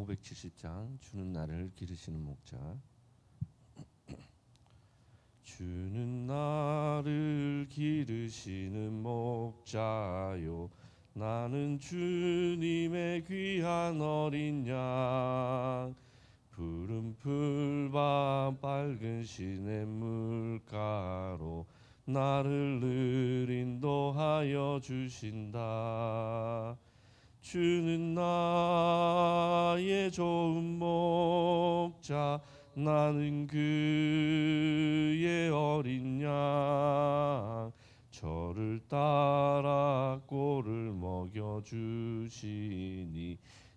570장 주는 나를 기르시는 목자. 주는 나를 기르시는 목자요, 나는 주님의 귀한 어린 양. 푸른 풀밭 밝은 시냇물가로 나를 늘 인도하여 주신다. 주는 나의 좋은 목자, 나는 그의 어린 양. 저를 따라 꼴을 먹여주시니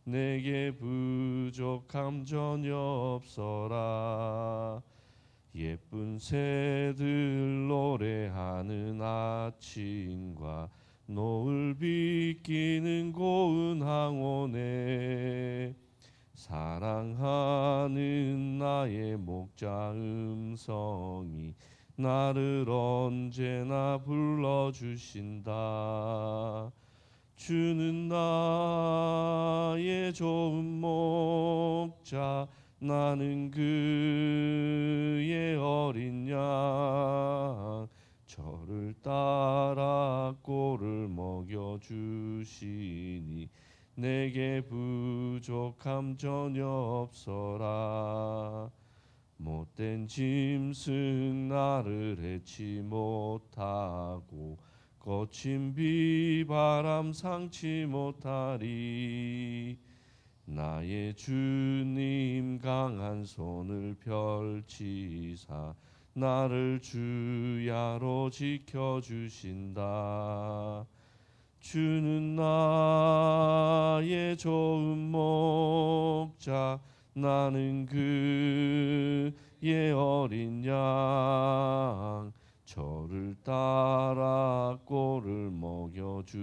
내게 부족함 전혀 없어라. 예쁜 새들 노래하는 아침과 노을 비끼는 고운 항원에 사랑하는 나의 목자 음성이 나를 언제나 불러주신다. 주는 나의 좋은 목자, 나는 그의 어린 양. 저를 따라 꼴을 먹여주시니 내게 부족함 전혀 없어라. 못된 짐승 나를 해치 못하고 거친 비바람 상치 못하리. 나의 주님 강한 손을 펼치사 나를 주야로 지켜주신다. 주는 나의 좋은 목자, 나는 그의 어린 양. 저를 따라 꼴을 먹여주시니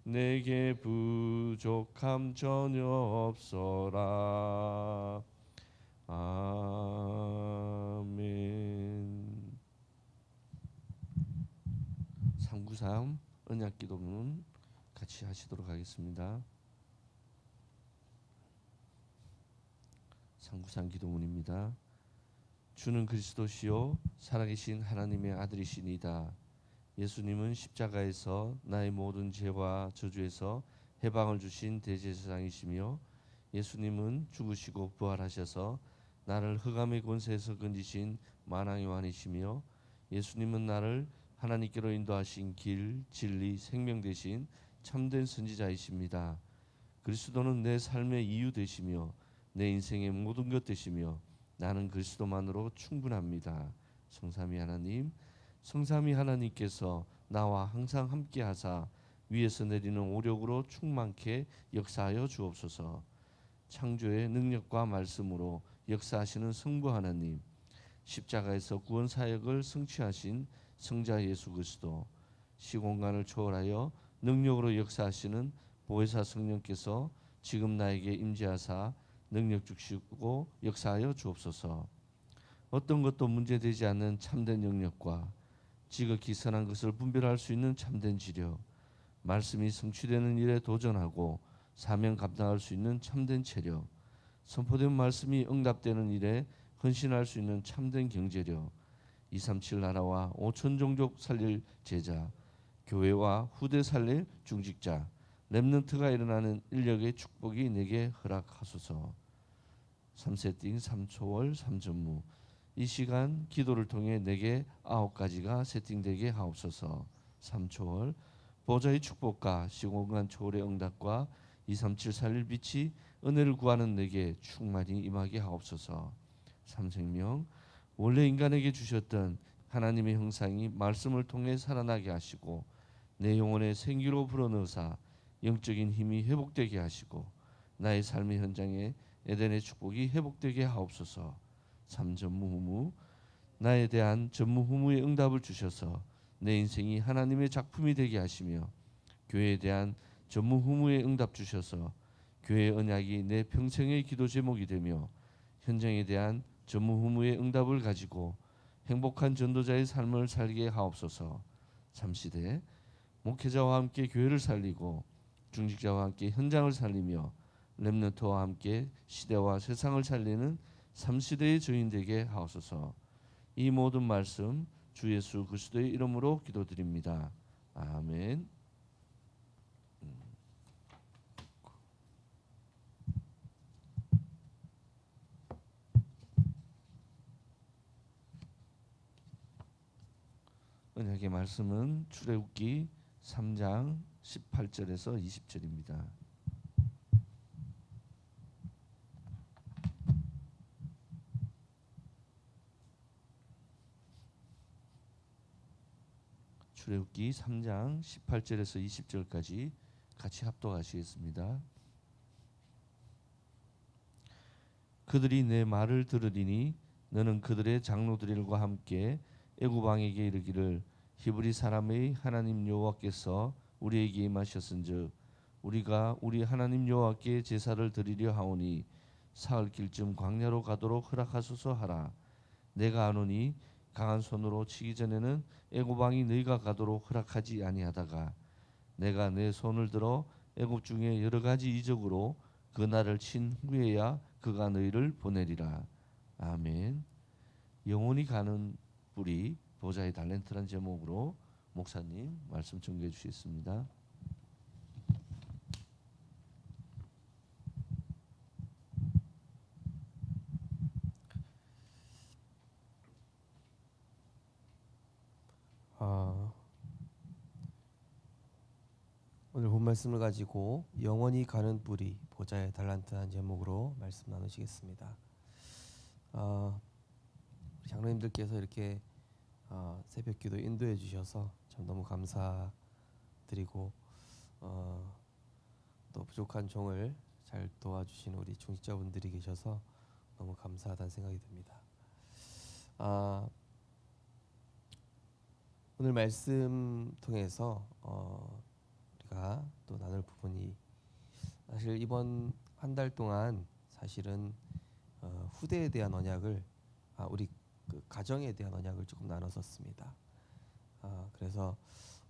내게 부족함 전혀 없어라. 아멘. 393 언약 기도문 같이 하시도록 하겠습니다. 393 기도문입니다. 주는 그리스도시요 살아계신 하나님의 아들이시니다. 예수님은 십자가에서 나의 모든 죄와 저주에서 해방을 주신 대제사장이시며, 예수님은 죽으시고 부활하셔서 나를 흑암의 권세에서 건지신 만왕의 왕이시며, 예수님은 나를 하나님께로 인도하신 길, 진리, 생명 되신 참된 선지자이십니다. 그리스도는 내 삶의 이유 되시며 내 인생의 모든 것 되시며 나는 그리스도만으로 충분합니다. 성삼위 하나님, 성삼위 하나님께서 나와 항상 함께 하사 위에서 내리는 오력으로 충만케 역사하여 주옵소서. 창조의 능력과 말씀으로 역사하시는 성부 하나님, 십자가에서 구원 사역을 성취하신 성자 예수 그리스도, 시공간을 초월하여 능력으로 역사하시는 보혜사 성령께서 지금 나에게 임재하사 능력 주시고 역사하여 주옵소서. 어떤 것도 문제되지 않는 참된 영역과 지극히 선한 것을 분별할 수 있는 참된 지력, 말씀이 성취되는 일에 도전하고 사명 감당할 수 있는 참된 체력, 선포된 말씀이 응답되는 일에 헌신할 수 있는 참된 경제력, 237 나라와 5천 종족 살릴 제자, 교회와 후대 살릴 중직자, 렘넌트가 일어나는 인력의 축복이 내게 허락하소서. 3세팅 3초월 3전무, 이 시간 기도를 통해 내게 9가지가 세팅되게 하옵소서. 3초월 보좌의 축복과 시공간 초월의 응답과 237 살릴 빛이 은혜를 구하는 내게 충만히 임하게 하옵소서. 3생명 원래 인간에게 주셨던 하나님의 형상이 말씀을 통해 살아나게 하시고 내 영혼의 생기로 불어넣으사 영적인 힘이 회복되게 하시고 나의 삶의 현장에 에덴의 축복이 회복되게 하옵소서. 3전무후무 나에 대한 전무후무의 응답을 주셔서 내 인생이 하나님의 작품이 되게 하시며, 교회에 대한 전무후무의 응답 주셔서 교회의 언약이 내 평생의 기도 제목이 되며, 현장에 대한 전무후무의 응답을 가지고 행복한 전도자의 삶을 살게 하옵소서. 3시대 목회자와 함께 교회를 살리고 중직자와 함께 현장을 살리며 렘넌트와 함께 시대와 세상을 살리는 3시대의 주인 되게 하옵소서. 이 모든 말씀 주 예수 그리스도의 이름으로 기도드립니다. 아멘. 은혜의 말씀은 출애굽기 3장 18절에서 20절입니다. 출애굽기 3장 18절에서 20절까지 같이 합독하시겠습니다. 그들이 내 말을 들으리니 너는 그들의 장로들과 함께 애굽 왕에게 이르기를 히브리 사람의 하나님 여호와께서 우리에게 임하셨은즉 우리가 우리 하나님 여호와께 제사를 드리려 하오니 사흘 길쯤 광야로 가도록 허락하소서 하라. 내가 아노니 강한 손으로 치기 전에는 애굽 왕이 너희가 가도록 허락하지 아니하다가 내가 내 손을 들어 애굽 중에 여러 가지 이적으로 그 날을 친 후에야 그가 너희를 보내리라. 아멘. 영원히 가는 뿌리 보좌의 달란트란 제목으로 목사님 말씀 전개해 주시겠습니다. 오늘 본 말씀을 가지고 영원히 가는 뿌리 보좌의 달란트한 제목으로 말씀 나누시겠습니다. 우리 장로님들께서 이렇게 새벽기도 인도해 주셔서 참 너무 감사드리고 또 부족한 종을 잘 도와주시는 우리 중직자분들이 계셔서 너무 감사하다는 생각이 듭니다. 오늘 말씀 통해서 우리가 또 나눌 부분이 사실 이번 한 달 동안 사실은 후대에 대한 언약을 우리 그 가정에 대한 언약을 조금 나눴었습니다. 그래서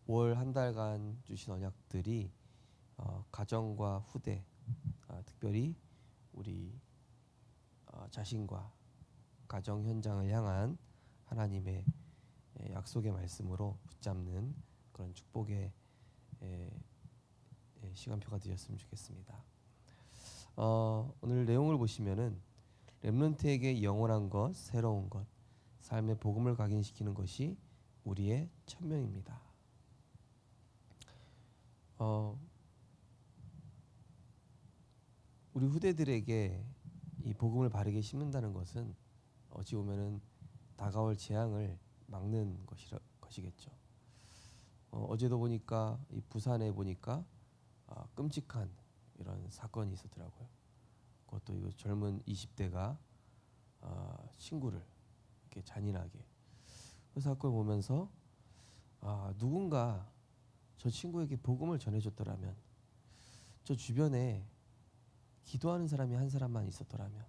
올 한 달간 주신 언약들이 가정과 후대, 특별히 우리 자신과 가정 현장을 향한 하나님의 약속의 말씀으로 붙잡는 그런 축복의 시간표가 되었으면 좋겠습니다. 오늘 내용을 보시면은 렘넌트에게 영원한 것, 새로운 것, 삶의 복음을 각인시키는 것이 우리의 천명입니다. 우리 후대들에게 이 복음을 바르게 심는다는 것은 어찌 보면은 다가올 재앙을 막는 것이겠죠. 어제도 보니까 이 부산에 보니까 끔찍한 이런 사건이 있었더라고요. 그것도 이거 젊은 20대가 친구를 이렇게 잔인하게 그 사건을 보면서 누군가 저 친구에게 복음을 전해줬더라면, 저 주변에 기도하는 사람이 한 사람만 있었더라면,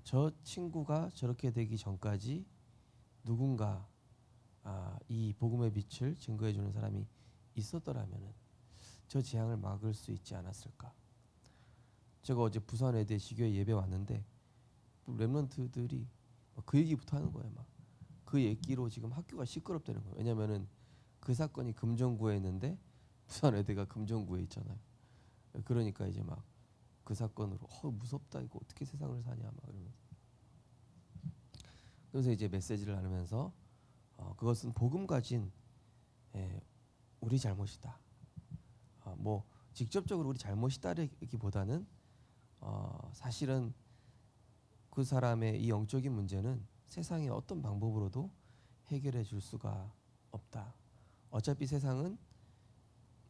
저 친구가 저렇게 되기 전까지 누군가 이 복음의 빛을 증거해 주는 사람이 있었더라면 저 재앙을 막을 수 있지 않았을까. 제가 어제 부산 애대 지교회 예배 왔는데 렘넌트들이 그 얘기부터 하는 거예요. 막 그 얘기로 지금 학교가 시끄럽다는 거예요. 왜냐면은 그 사건이 금정구에 있는데 부산 애대가 금정구에 있잖아요. 그러니까 이제 막 그 사건으로 무섭다, 이거 어떻게 세상을 사냐 막 이러면서, 그래서 이제 메시지를 나누면서 그것은 복음 가진 우리 잘못이다. 뭐 직접적으로 우리 잘못이다라기보다는 사실은 그 사람의 이 영적인 문제는 세상의 어떤 방법으로도 해결해 줄 수가 없다. 어차피 세상은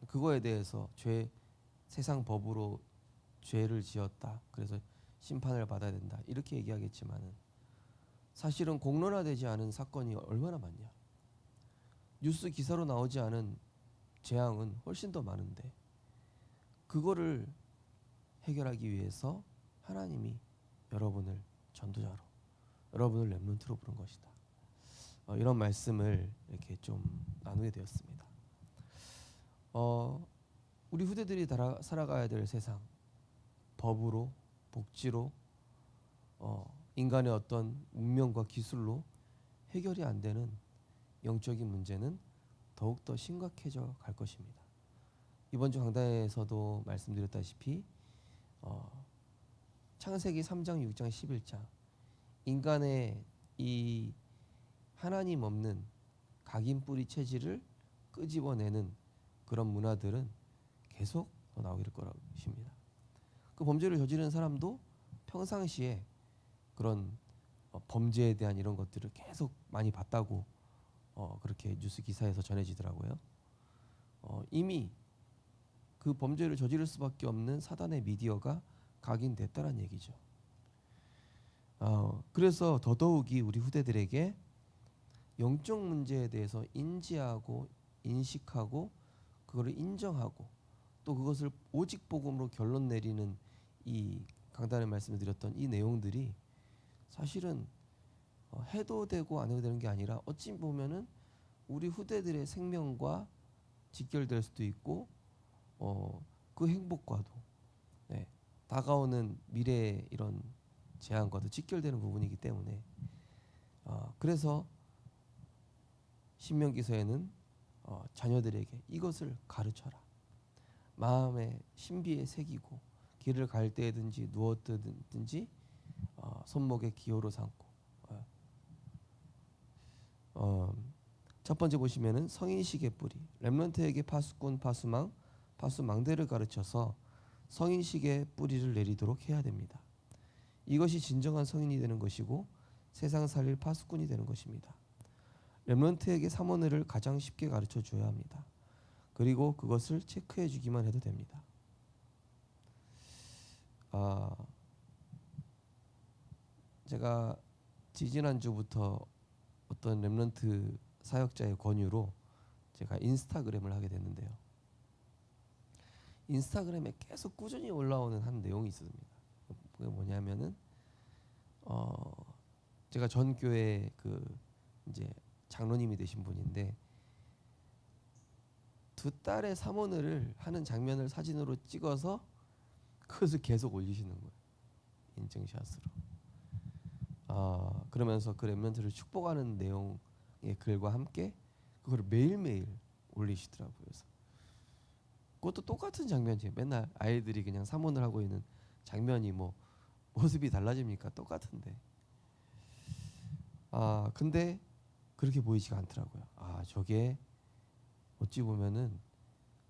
그거에 대해서 세상 법으로 죄를 지었다, 그래서 심판을 받아야 된다, 이렇게 얘기하겠지만은 사실은 공론화되지 않은 사건이 얼마나 많냐. 뉴스 기사로 나오지 않은 재앙은 훨씬 더 많은데 그거를 해결하기 위해서 하나님이 여러분을 전도자로, 여러분을 렘넌트로 부른 것이다. 이런 말씀을 이렇게 좀 나누게 되었습니다. 우리 후대들이 살아가야 될 세상, 법으로, 복지로, 인간의 어떤 문명과 기술로 해결이 안 되는 영적인 문제는 더욱더 심각해져 갈 것입니다. 이번 주 강단에서도 말씀드렸다시피 창세기 3장, 6장, 11장 인간의 이 하나님 없는 각인 뿌리 체질을 끄집어내는 그런 문화들은 계속 나오게 될 거라고 보십니다. 그 범죄를 저지르는 사람도 평상시에 그런 범죄에 대한 이런 것들을 계속 많이 봤다고 그렇게 뉴스 기사에서 전해지더라고요. 이미 그 범죄를 저지를 수밖에 없는 사단의 미디어가 각인됐다는 얘기죠. 그래서 더더욱이 우리 후대들에게 영적 문제에 대해서 인지하고 인식하고 그거를 인정하고 또 그것을 오직 복음으로 결론 내리는 이 강단에 말씀을 드렸던 이 내용들이 사실은 해도 되고 안 해도 되는 게 아니라 어찌 보면은 우리 후대들의 생명과 직결될 수도 있고 그 행복과도 다가오는 미래의 이런 재앙과도 직결되는 부분이기 때문에 그래서 신명기서에는 자녀들에게 이것을 가르쳐라. 마음의 신비에 새기고 길을 갈 때든지 누웠든지 손목에 기호로 삼고 첫 번째 보시면은 성인식의 뿌리 렘넌트에게 파수꾼 파수망대를 가르쳐서 성인식의 뿌리를 내리도록 해야 됩니다. 이것이 진정한 성인이 되는 것이고 세상 살릴 파수꾼이 되는 것입니다. 렘넌트에게 사모네를 가장 쉽게 가르쳐 줘야 합니다. 그리고 그것을 체크해 주기만 해도 됩니다. 제가 지지난주부터 어떤 렘넌트 사역자의 권유로 제가 인스타그램을 하게 됐는데요. 인스타그램에 계속 꾸준히 올라오는 한 내용이 있습니다. 그게 뭐냐면은 제가 전 교회 그 이제 장로님이 되신 분인데 두 딸의 사모를 하는 장면을 사진으로 찍어서 그것을 계속 올리시는 거예요. 인증샷으로. 그러면서 그 렘넌트를 축복하는 내용의 글과 함께 그걸 매일매일 올리시더라고요. 그래서 그것도 똑같은 장면이에요. 맨날 아이들이 그냥 사모를 하고 있는 장면이 뭐 모습이 달라집니까? 똑같은데. 근데 그렇게 보이지가 않더라고요. 저게 어찌 보면은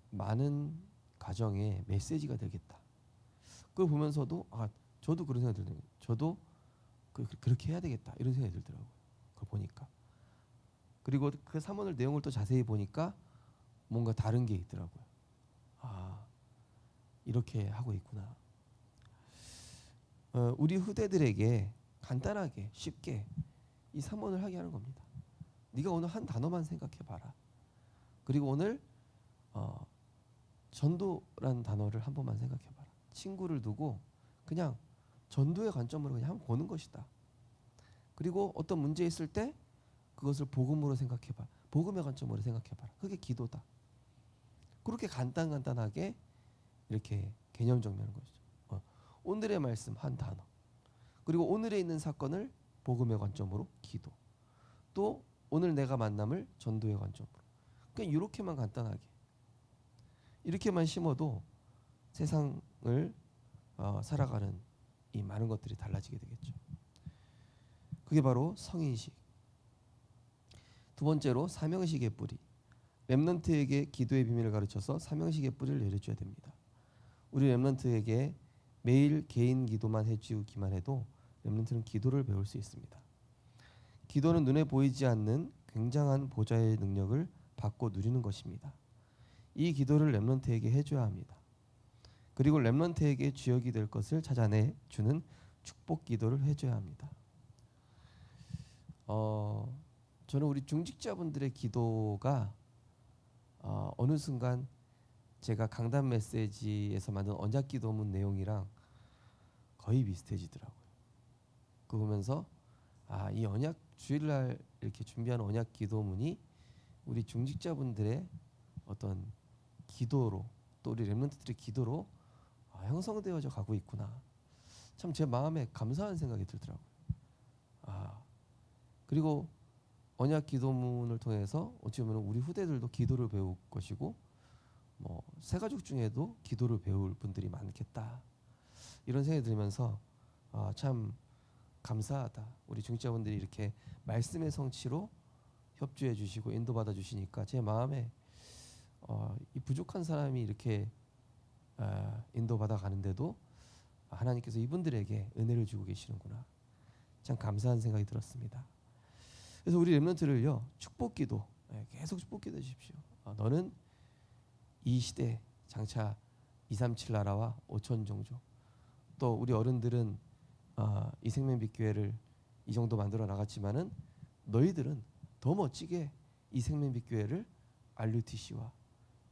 많은 가정에 메시지가 되겠다. 그걸 보면서도 저도 그런 생각이 들더라고요. 저도 그렇게 해야 되겠다 이런 생각이 들더라고요. 그걸 보니까. 그리고 그 사모를 내용을 또 자세히 보니까 뭔가 다른 게 있더라고요. 이렇게 하고 있구나. 우리 후대들에게 간단하게 쉽게 이 사모를 하게 하는 겁니다. 네가 오늘 한 단어만 생각해봐라. 그리고 오늘 전도라는 단어를 한 번만 생각해봐라. 친구를 두고 그냥 전도의 관점으로 그냥 한번 보는 것이다. 그리고 어떤 문제 있을 때 그것을 복음으로 생각해봐. 복음의 관점으로 생각해봐라. 그게 기도다. 그렇게 간단하게 이렇게 개념 정리하는 것이죠. 오늘의 말씀 한 단어. 그리고 오늘에 있는 사건을 복음의 관점으로 기도. 또 오늘 내가 만남을 전도의 관점으로. 그냥 이렇게만 간단하게. 이렇게만 심어도 세상을 살아가는 이 많은 것들이 달라지게 되겠죠. 그게 바로 성인식. 두 번째로 사명식의 뿌리. 렘넌트에게 기도의 비밀을 가르쳐서 사명식의 뿌리를 내려줘야 됩니다. 우리 렘넌트에게 매일 개인 기도만 해주기만 해도 렘넌트는 기도를 배울 수 있습니다. 기도는 눈에 보이지 않는 굉장한 보좌의 능력을 받고 누리는 것입니다. 이 기도를 렘넌트에게 해줘야 합니다. 그리고 렘넌트에게 주역이 될 것을 찾아내 주는 축복 기도를 해줘야 합니다. 저는 우리 중직자분들의 기도가 어느 순간 제가 강단 메시지에서 만든 언약 기도문 내용이랑 거의 비슷해지더라고요. 그거 보면서 이 언약 주일날 이렇게 준비하는 언약 기도문이 우리 중직자분들의 어떤 기도로 또 또 우리 렘넌트들의 기도로 형성되어져 가고 있구나. 참 제 마음에 감사한 생각이 들더라고요. 그리고 언약 기도문을 통해서 어찌 보면 우리 후대들도 기도를 배울 것이고 뭐 새가족 중에도 기도를 배울 분들이 많겠다. 이런 생각이 들면서 참 감사하다. 우리 중직자분들이 이렇게 말씀의 성취로 협조해 주시고 인도받아 주시니까 제 마음에 이 부족한 사람이 이렇게 인도받아 가는데도 하나님께서 이분들에게 은혜를 주고 계시는구나. 참 감사한 생각이 들었습니다. 그래서 우리 렘넌트를요 축복기도 계속 축복기도 주십시오. 너는 이 시대 장차 237 나라와 5천 종족, 또 우리 어른들은 이 생명빛 교회를 이 정도 만들어 나갔지만은 너희들은 더 멋지게 이 생명빛 교회를 RUTC와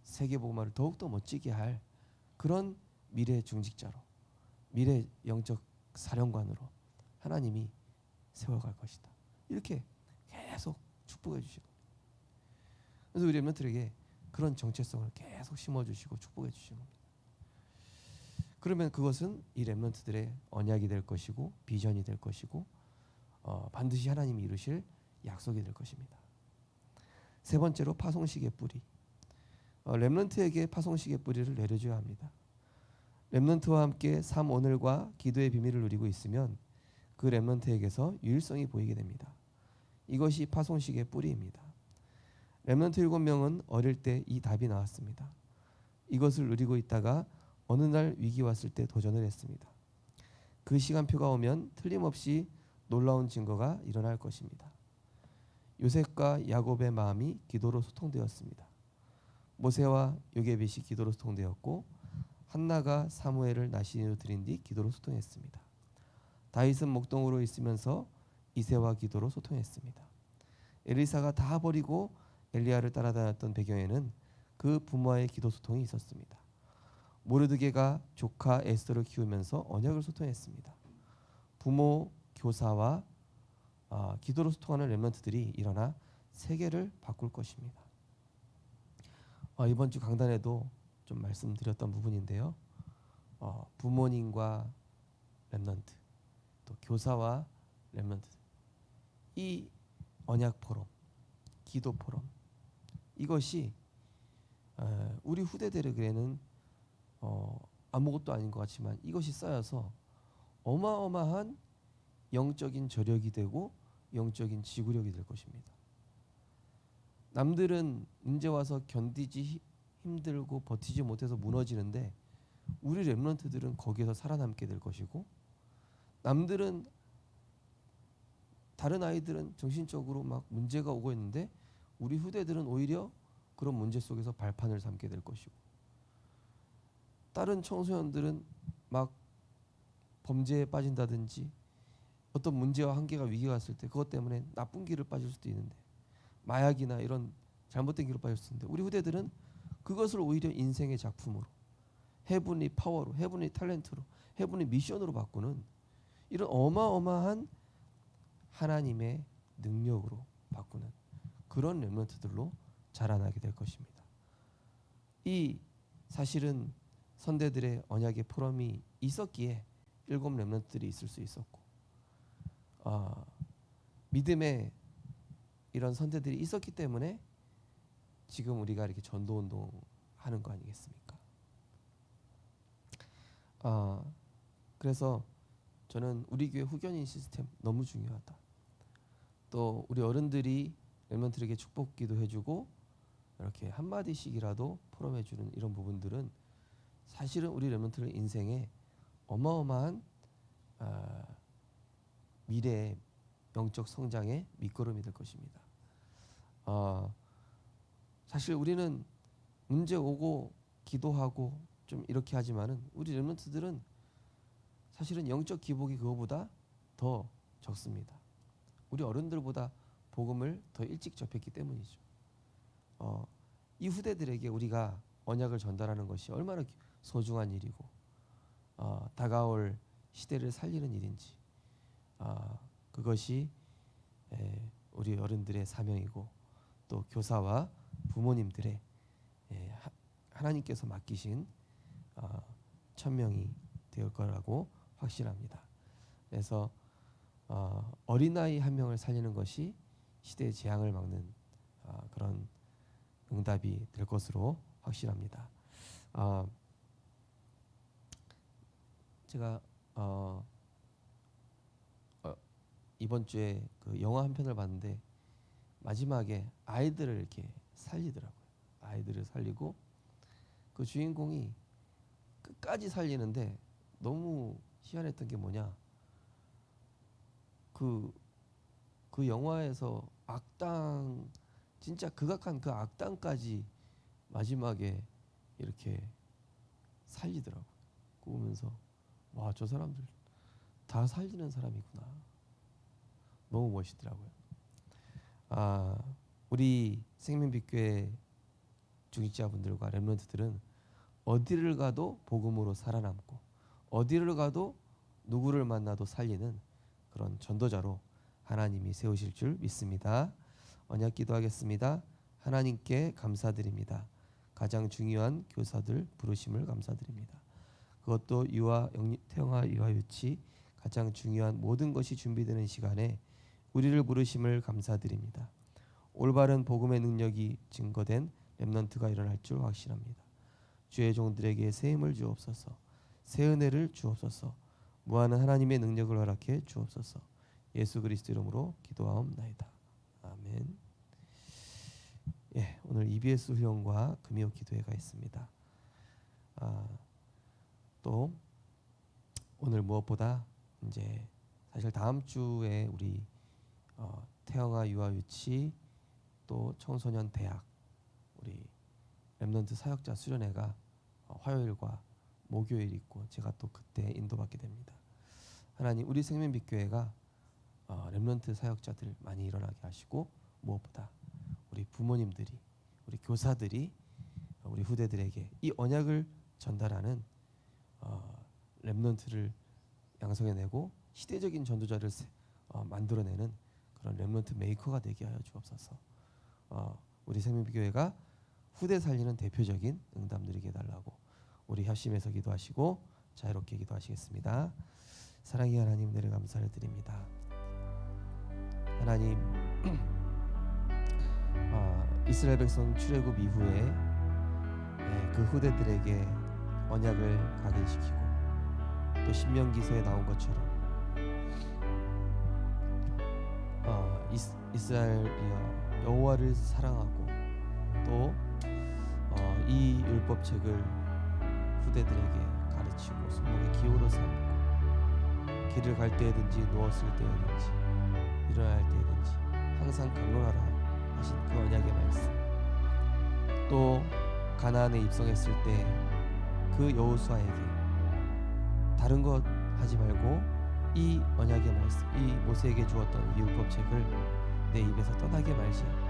세계복음화를 더욱더 멋지게 할 그런 미래 중직자로, 미래 영적 사령관으로 하나님이 세워갈 것이다. 이렇게 계속 축복해 주시고, 그래서 우리 렘넌트에게 그런 정체성을 계속 심어주시고 축복해 주시는 겁니다. 그러면 그것은 이 렘넌트들의 언약이 될 것이고 비전이 될 것이고 반드시 하나님이 이루실 약속이 될 것입니다. 세 번째로 파송식의 뿌리. 렘넌트에게 파송식의 뿌리를 내려줘야 합니다. 렘넌트와 함께 삶 오늘과 기도의 비밀을 누리고 있으면 그 렘넌트에게서 유일성이 보이게 됩니다. 이것이 파송식의 뿌리입니다. 렘넌트 7명은 어릴 때 이 답이 나왔습니다. 이것을 누리고 있다가 어느 날 위기 왔을 때 도전을 했습니다. 그 시간표가 오면 틀림없이 놀라운 증거가 일어날 것입니다. 요셉과 야곱의 마음이 기도로 소통되었습니다. 모세와 요게벳이 기도로 소통되었고 한나가 사무엘을 나시인으로 드린 뒤 기도로 소통했습니다. 다윗은 목동으로 있으면서 이새와 기도로 소통했습니다. 엘리사가 다 버리고 엘리야를 따라다녔던 배경에는 그 부모와의 기도 소통이 있었습니다. 모르드게가 조카 에스더를 키우면서 언약을 소통했습니다. 부모, 교사와 기도로 소통하는 렘넌트들이 일어나 세계를 바꿀 것입니다. 이번 주 강단에도 좀 말씀드렸던 부분인데요. 부모님과 렘넌트, 또 교사와 렘넌트, 이 언약 포럼, 기도 포럼, 이것이 우리 후대들에게는 아무것도 아닌 것 같지만 이것이 쌓여서 어마어마한 영적인 저력이 되고 영적인 지구력이 될 것입니다. 남들은 문제 와서 견디지 힘들고 버티지 못해서 무너지는데 우리 렘넌트들은 거기에서 살아남게 될 것이고, 남들은 다른 아이들은 정신적으로 막 문제가 오고 있는데 우리 후대들은 오히려 그런 문제 속에서 발판을 삼게 될 것이고, 다른 청소년들은 막 범죄에 빠진다든지 어떤 문제와 한계가 위기가 왔을 때 그것 때문에 나쁜 길을 빠질 수도 있는데, 마약이나 이런 잘못된 길로 빠질 수 있는데 우리 후대들은 그것을 오히려 인생의 작품으로, 헤븐리 파워로, 헤븐리 탤런트로, 헤븐리 미션으로 바꾸는 이런 어마어마한 하나님의 능력으로 바꾸는 그런 렘넌트들로 자라나게 될 것입니다. 이 사실은 선대들의 언약의 포럼이 있었기에 7 렘넌트들이 있을 수 있었고, 믿음의 이런 선대들이 있었기 때문에 지금 우리가 이렇게 전도운동 하는 거 아니겠습니까? 그래서 저는 우리 교회 후견인 시스템 너무 중요하다. 또 우리 어른들이 렘넌트에게 축복기도 해주고 이렇게 한마디씩이라도 포럼해주는 이런 부분들은 사실은 우리 렘넌트의 인생에 어마어마한 미래의 영적 성장의 밑거름이 될 것입니다. 사실 우리는 문제 오고 기도하고 좀 이렇게 하지만은 우리 렘넌트들은 사실은 영적 기복이 그거보다 더 적습니다. 우리 어른들보다 복음을 더 일찍 접했기 때문이죠. 이 후대들에게 우리가 언약을 전달하는 것이 얼마나 소중한 일이고 다가올 시대를 살리는 일인지, 그것이 우리 어른들의 사명이고 또 교사와 부모님들의 하나님께서 맡기신 1000명이 될 거라고 확신합니다. 그래서 어린아이 한 명을 살리는 것이 시대의 재앙을 막는 그런 응답이 될 것으로 확신합니다. 제가 이번 주에 그 영화 한 편을 봤는데 마지막에 아이들을 이렇게 살리더라고요. 아이들을 살리고 그 주인공이 끝까지 살리는데 너무 희한했던 게 뭐냐? 그 영화에서 악당, 진짜 극악한 그 악당까지 마지막에 이렇게 살리더라고요. 그거 보면서 와, 저 사람들 다 살리는 사람이구나. 너무 멋있더라고요. 우리 생명빛교회 중직자분들과 렘넌트들은 어디를 가도 복음으로 살아남고 어디를 가도 누구를 만나도 살리는 그런 전도자로 하나님이 세우실 줄 믿습니다. 언약 기도하겠습니다. 하나님께 감사드립니다. 가장 중요한 교사들 부르심을 감사드립니다. 그것도 태영아 유아 유치 가장 중요한 모든 것이 준비되는 시간에 우리를 부르심을 감사드립니다. 올바른 복음의 능력이 증거된 렘넌트가 일어날 줄 확신합니다. 주의 종들에게 새 힘을 주옵소서. 새 은혜를 주옵소서. 무한한 하나님의 능력을 허락해 주옵소서. 예수 그리스도 이름으로 기도하옵나이다. 아멘. 오늘 EBS 후원과 금요 기도회가 있습니다. 또 오늘 무엇보다 이제 사실 다음 주에 우리 태영아 유아 유치 또 청소년 대학 우리 렘넌트 사역자 수련회가 화요일과 목요일 있고 제가 또 그때 인도받게 됩니다. 하나님, 우리 생명빛교회가 렘넌트 사역자들 많이 일어나게 하시고 무엇보다 우리 부모님들이 우리 교사들이 우리 후대들에게 이 언약을 전달하는 렘넌트를 양성해내고 시대적인 전도자를 만들어내는 그런 렘넌트 메이커가 되게 하여 주옵소서. 우리 생명빛교회가 후대 살리는 대표적인 응답 누리게 해달라고 우리 협심해서 기도하시고 자유롭게 기도하시겠습니다. 사랑의 하나님, 은혜를 감사를 드립니다. 하나님, 이스라엘 백성 출애굽 이후에 그 후대들에게 언약을 각인시키고 또 신명기서에 나온 것처럼 이스라엘이여 여호와를 사랑하고 또 이 율법책을 후대들에게 가르치고 손목에 기울어 삼고 길을 갈 때든지 누웠을 때든지 일어날 때든지 항상 강론하라 하신 그 언약의 말씀, 또 가나안에 입성했을 때 그 여호수아에게 다른 것 하지 말고 이 언약의 말씀, 이 모세에게 주었던 이 율법책을 내 입에서 떠나게 말지 말라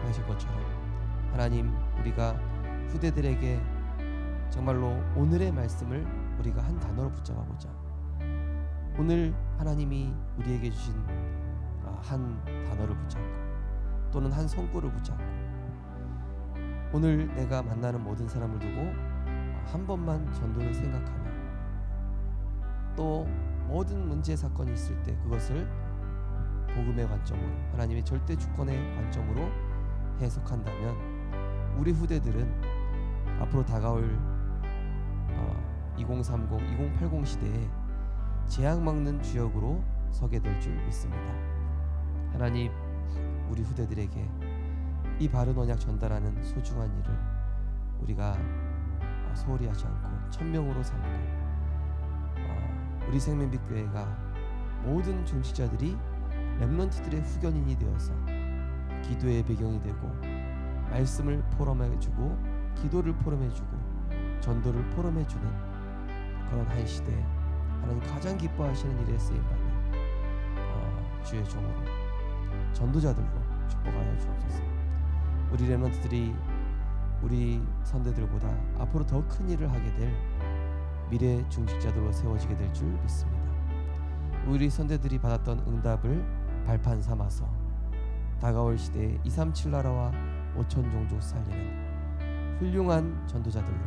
하신 것처럼 하나님, 우리가 후대들에게 정말로 오늘의 말씀을 우리가 한 단어로 붙잡아 보자. 오늘 하나님이 우리에게 주신 한 단어를 붙잡고 또는 한 성구를 붙잡고 오늘 내가 만나는 모든 사람을 두고 한 번만 전도를 생각하며 또 모든 문제 사건이 있을 때 그것을 복음의 관점으로, 하나님의 절대 주권의 관점으로 해석한다면 우리 후대들은 앞으로 다가올 2030, 2080 시대에 재앙 막는 주역으로 서게 될 줄 믿습니다. 하나님, 우리 후대들에게 이 바른 언약 전달하는 소중한 일을 우리가 소홀히 하지 않고 천명으로 삼고 우리 생명빛교회가 모든 중직자들이 렘넌트들의 후견인이 되어서 기도의 배경이 되고 말씀을 포럼해주고 기도를 포럼해주고 전도를 포럼해주는 그런 한 시대에 하나님 가장 기뻐하시는 일에 쓰임받는 주의 종으로 전도자들로 축복하여 주옵소서. 우리 렘넌트들이 우리 선대들보다 앞으로 더 큰 일을 하게 될 미래 중직자들로 세워지게 될 줄 믿습니다. 우리 선대들이 받았던 응답을 발판 삼아서 다가올 시대에 237 나라와 5천 종족 살리는 훌륭한 전도자들로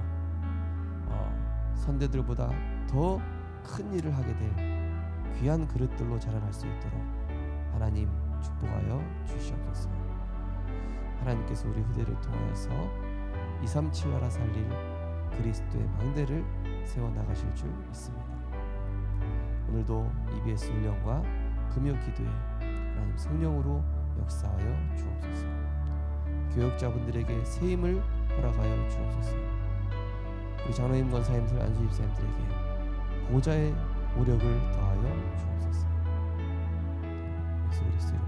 선대들보다 더 큰 일을 하게 될 귀한 그릇들로 자라날 수 있도록 하나님 축복하여 주시옵소서. 하나님께서 우리 후대를 통하여서 237 나라 살릴 그리스도의 망대를 세워나가실 줄 믿습니다. 오늘도 EBS 훈련과 금요 기도에 하나님 성령으로 역사하여 주옵소서. 교역자분들에게 새 힘을 허락하여 주옵소서. 우리 장로님, 권사님들, 안수집사님들에게 보좌의 오력을 더하여 주옵소서. 예수 그리스도 이름으로